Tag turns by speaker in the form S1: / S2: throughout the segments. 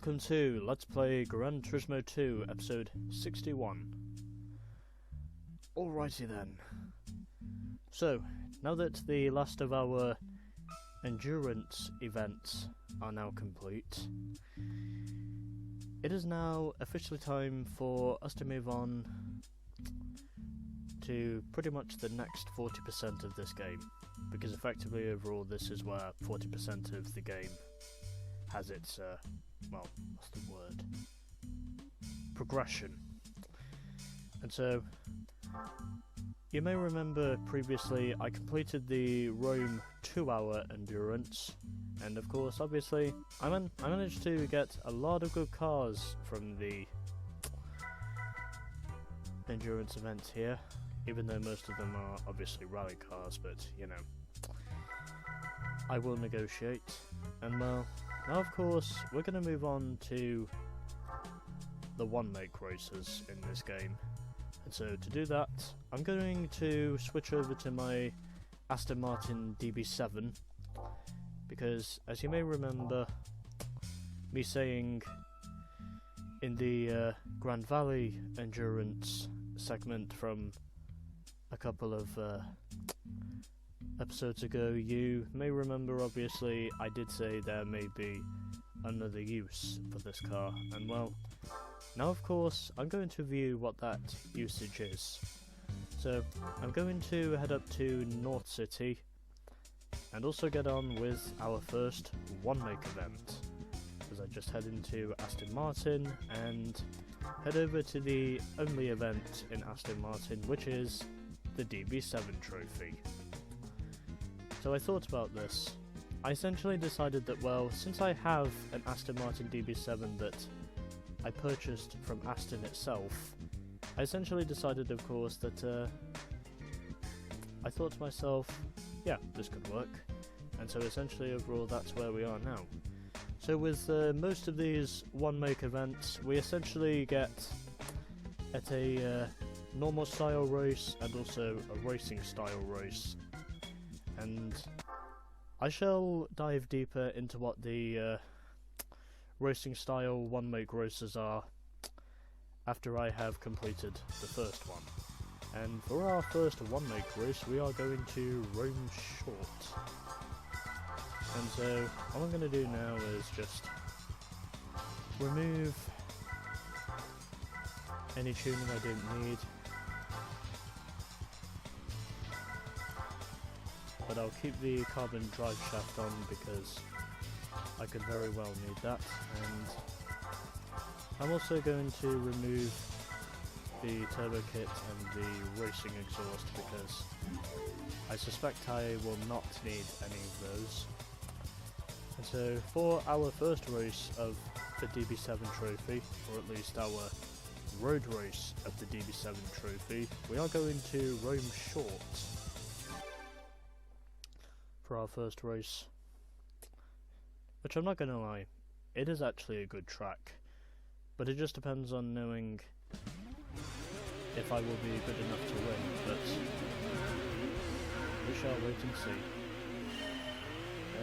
S1: welcome to Let's Play Gran Turismo 2, episode 61. Alrighty then. So, now that the last of our endurance events are now complete, it is now officially time for us to move on to pretty much the next 40% of this game, because effectively overall this is where 40% of the game has its, well, what's the word? Progression. And so, you may remember previously I completed the Rome 2-hour endurance, and of course, obviously, I managed to get a lot of good cars from the endurance event here, even though most of them are obviously rally cars, but, you know, I will negotiate. And well, now of course, we're going to move on to the one-make races in this game. And so to do that, I'm going to switch over to my Aston Martin DB-7, because as you may remember me saying in the Grand Valley endurance segment from a couple of episodes ago, you may remember obviously I did say there may be another use for this car, and well, now of course I'm going to view what that usage is. So I'm going to head up to North City and also get on with our first one-make event, as I just head into Aston Martin and head over to the only event in Aston Martin, which is the DB-7 trophy. So I thought about this. I essentially decided that, well, since I have an Aston Martin DB7 that I purchased from Aston itself, I essentially decided, of course, that I thought to myself, yeah, this could work. And so essentially overall that's where we are now. So with most of these one-make events, we essentially get at a normal style race and also a racing style race. And I shall dive deeper into what the racing style one-make races are after I have completed the first one. And for our first one-make race, we are going to Rome Short. And so all I'm going to do now is just remove any tuning I don't need. But I'll keep the carbon drive shaft on because I could very well need that, and I'm also going to remove the turbo kit and the racing exhaust because I suspect I will not need any of those. And so for our first race of the DB7 trophy, or at least our road race of the DB7 trophy, we are going to Rome Short for our first race, which I'm not gonna lie, it is actually a good track, but it just depends on knowing if I will be good enough to win, but we shall wait and see.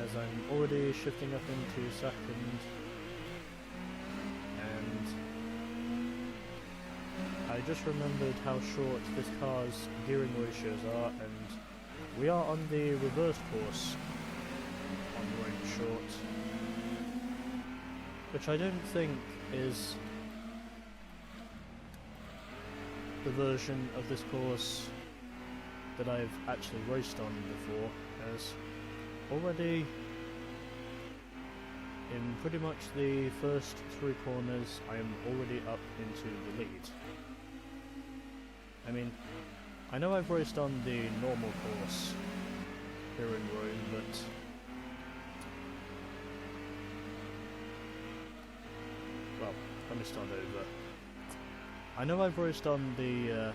S1: As I'm already shifting up into second, and I just remembered how short this car's gearing ratios are, and we are on the reverse course on Rome Short, which I don't think is the version of this course that I've actually raced on before, as already in pretty much the first 3 corners I am already up into the lead. I mean, I know I've raced on the normal course here in Rome, but well, let me start over. I know I've raced on the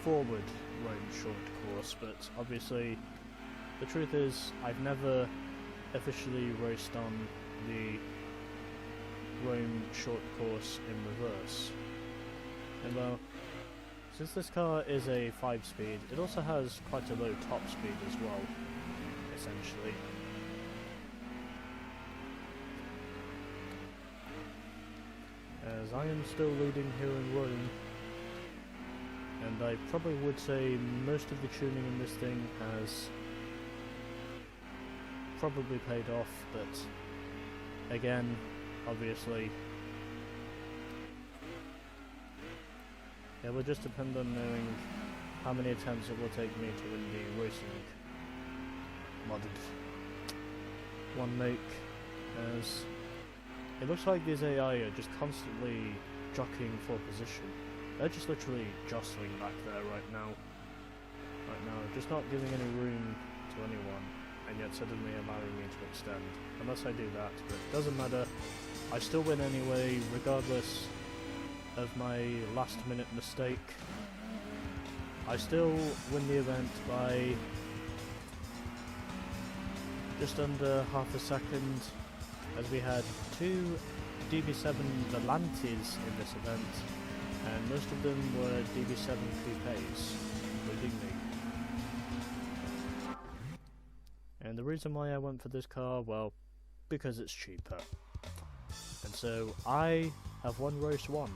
S1: forward Rome Short course, but obviously the truth is I've never officially raced on the Rome Short course in reverse. And well, since this car is a 5-speed, it also has quite a low top speed as well, essentially. as I am still leading here in Rome, and I probably would say most of the tuning in this thing has probably paid off, but again, obviously, it will just depend on knowing how many attempts it will take me to win the racing modded one make, as it looks like these AI are just constantly jockeying for position. They're just literally jostling back there right now, just not giving any room to anyone, and yet suddenly allowing me to extend, unless I do that, but it doesn't matter, I still win anyway, regardless of my last minute mistake. I still win the event by just under half a second, as we had two DB-7 Volantes in this event, and most of them were DB-7 coupes, including me. And the reason why I went for this car, well, because it's cheaper. And so I have won race 1.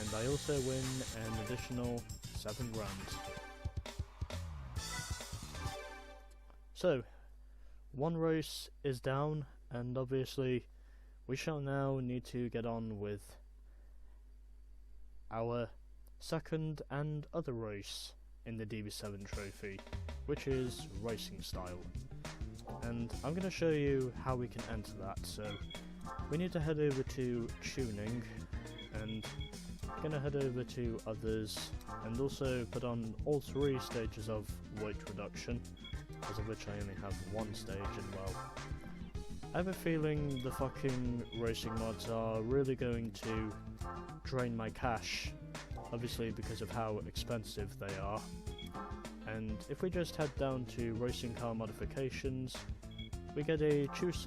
S1: And I also win an additional 7 grand. So, one race is down, and obviously we shall now need to get on with our second and other race in the DB-7 trophy, which is racing style. And I'm going to show you how we can enter that. So we need to head over to tuning, and I'm going to head over to others, and also put on all 3 stages of weight reduction, because of which I only have 1 stage, and well, I have a feeling the fucking racing mods are really going to drain my cash, obviously because of how expensive they are. And if we just head down to racing car modifications, we get a choice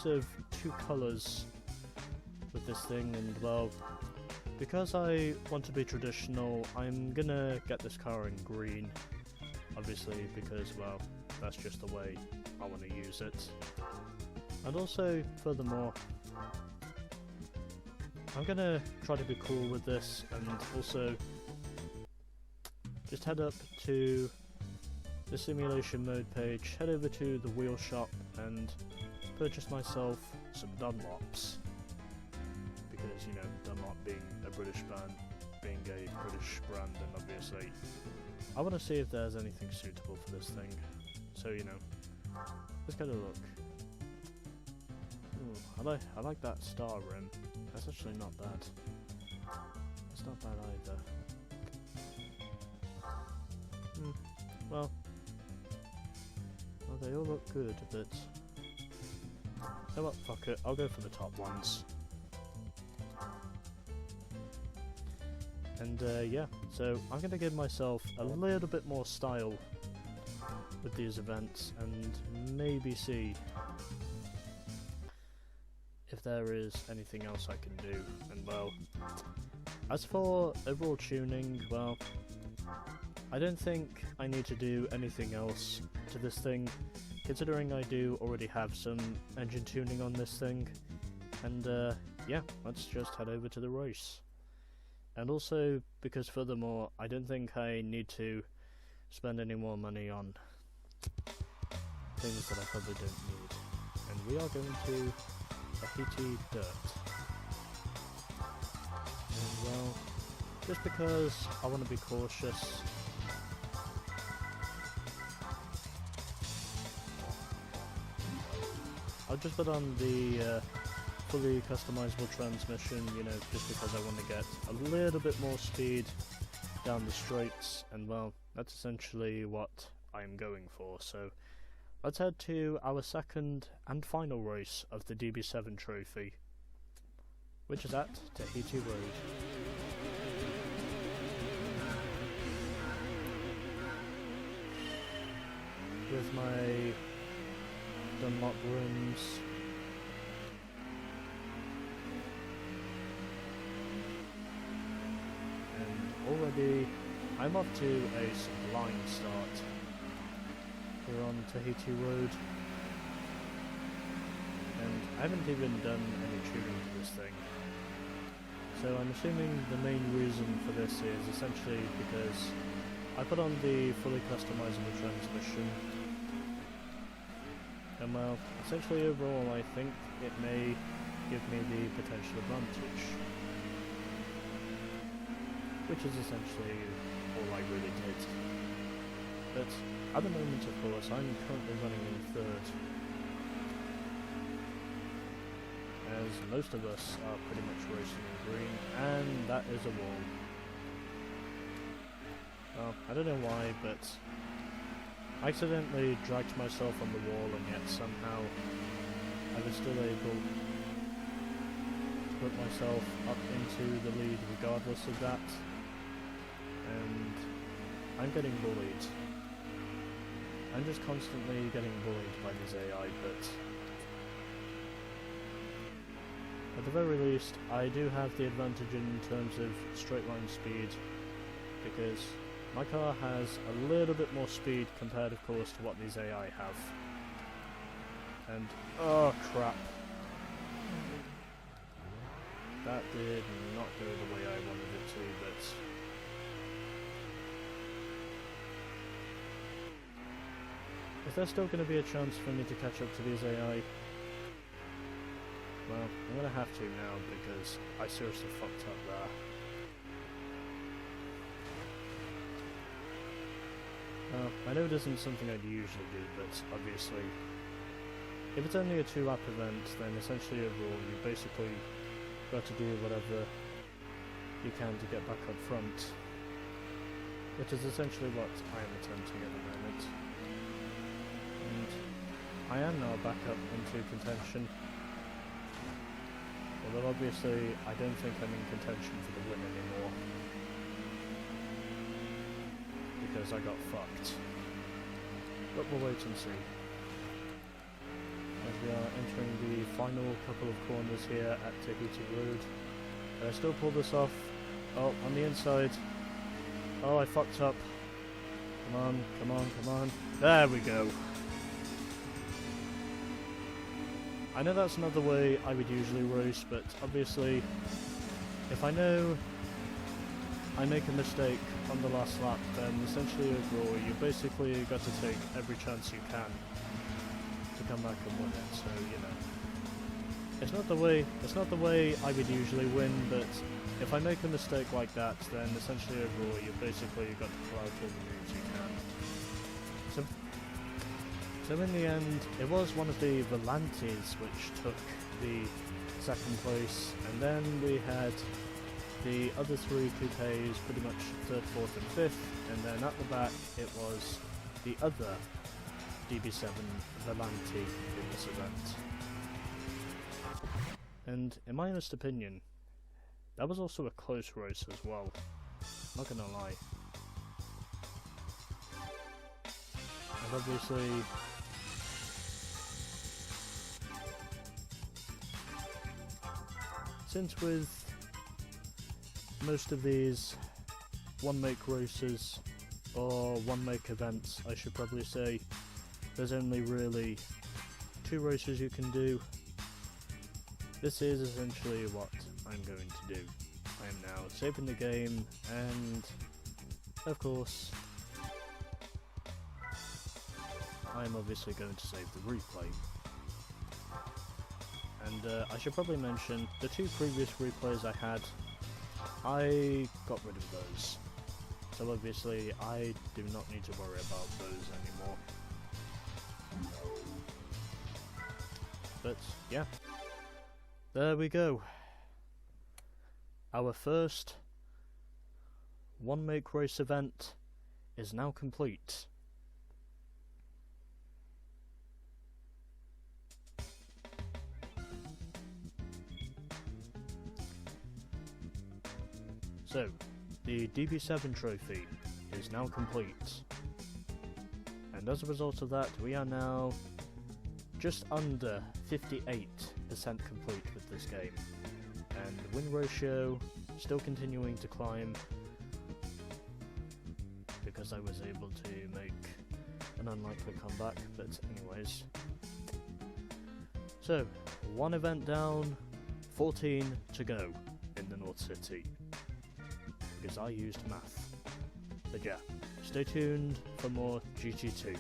S1: of 2 colours with this thing, and well, because I want to be traditional, I'm gonna get this car in green, obviously because, well, that's just the way I want to use it. And also, furthermore, I'm gonna try to be cool with this, and also just head up to the simulation mode page, head over to the wheel shop and purchase myself some Dunlops, because, you know, Dunlop being a British brand, and obviously I want to see if there's anything suitable for this thing. So, you know, let's get a look. Ooh, I like that star rim. That's actually not bad. It's not bad either. Well, they all look good, but you know what, fuck it, I'll go for the top ones. And yeah, so I'm going to give myself a little bit more style with these events, and maybe see if there is anything else I can do. And well, as for overall tuning, well, I don't think I need to do anything else to this thing, considering I do already have some engine tuning on this thing. And yeah, let's just head over to the race. And also, because furthermore, I don't think I need to spend any more money on things that I probably don't need. And we are going to Tahiti Dirt. And well, just because I want to be cautious, I'll just put on the fully customizable transmission, you know, just because I want to get a little bit more speed down the straights, and well, that's essentially what I'm going for. So let's head to our second and final race of the DB-7 trophy, which is at Tahiti Road. With my Dunlop rims. And already I'm off to a sublime start. We're on Tahiti Road. And I haven't even done any tuning to this thing. So I'm assuming the main reason for this is essentially because I put on the fully customizable transmission. And well, essentially overall I think it may give me the potential advantage. Which is essentially all I really did. But at the moment, of course, I'm currently running in third. As most of us are pretty much racing in green, and that is a wall. Well, I don't know why, but I accidentally dragged myself on the wall, and yet somehow I was still able to put myself up into the lead regardless of that. And I'm getting bullied. I'm just constantly getting bullied by this AI, but at the very least, I do have the advantage in terms of straight line speed, because my car has a little bit more speed compared, of course, to what these AI have. And, oh crap. That did not go the way I wanted it to, but is there still going to be a chance for me to catch up to these AI? Well, I'm going to have to now because I seriously fucked up there. I know it isn't something I'd usually do, but obviously, if it's only a 2-lap event, then essentially overall you basically got to do whatever you can to get back up front, which is essentially what I am attempting at the moment. And I am now back up into contention, although obviously I don't think I'm in contention for the win anymore, because I got fucked. But we'll wait and see. As we are entering the final couple of corners here at Tahiti Road. Can I still pull this off? Oh, on the inside. Oh, I fucked up. Come on, come on, come on. There we go. I know that's not the way I would usually race, but obviously, if I know I make a mistake on the last lap, then essentially overall you basically got to take every chance you can to come back and win it. So, you know, it's not the way I would usually win, but if I make a mistake like that, then essentially overall you basically got to pull out all the moves you can. So in the end, it was one of the Volantes which took the second place, and then we had the other 3 coupes pretty much 3rd, 4th and 5th, and then at the back it was the other DB-7 Volante in this event. And in my honest opinion, that was also a close race as well, not gonna lie. And obviously, since with most of these one-make races, or one-make events I should probably say, there's only really 2 races you can do. This is essentially what I'm going to do. I am now saving the game, and of course I'm obviously going to save the replay. And I should probably mention, the 2 previous replays I had, I got rid of those. So obviously I do not need to worry about those anymore. But yeah, there we go. Our first one-make race event is now complete. So, the DB-7 trophy is now complete, and as a result of that we are now just under 58% complete with this game, and the win ratio still continuing to climb because I was able to make an unlikely comeback, but anyways. So, 1 event down, 14 to go in the North City. Because I used math. But yeah, stay tuned for more GT2.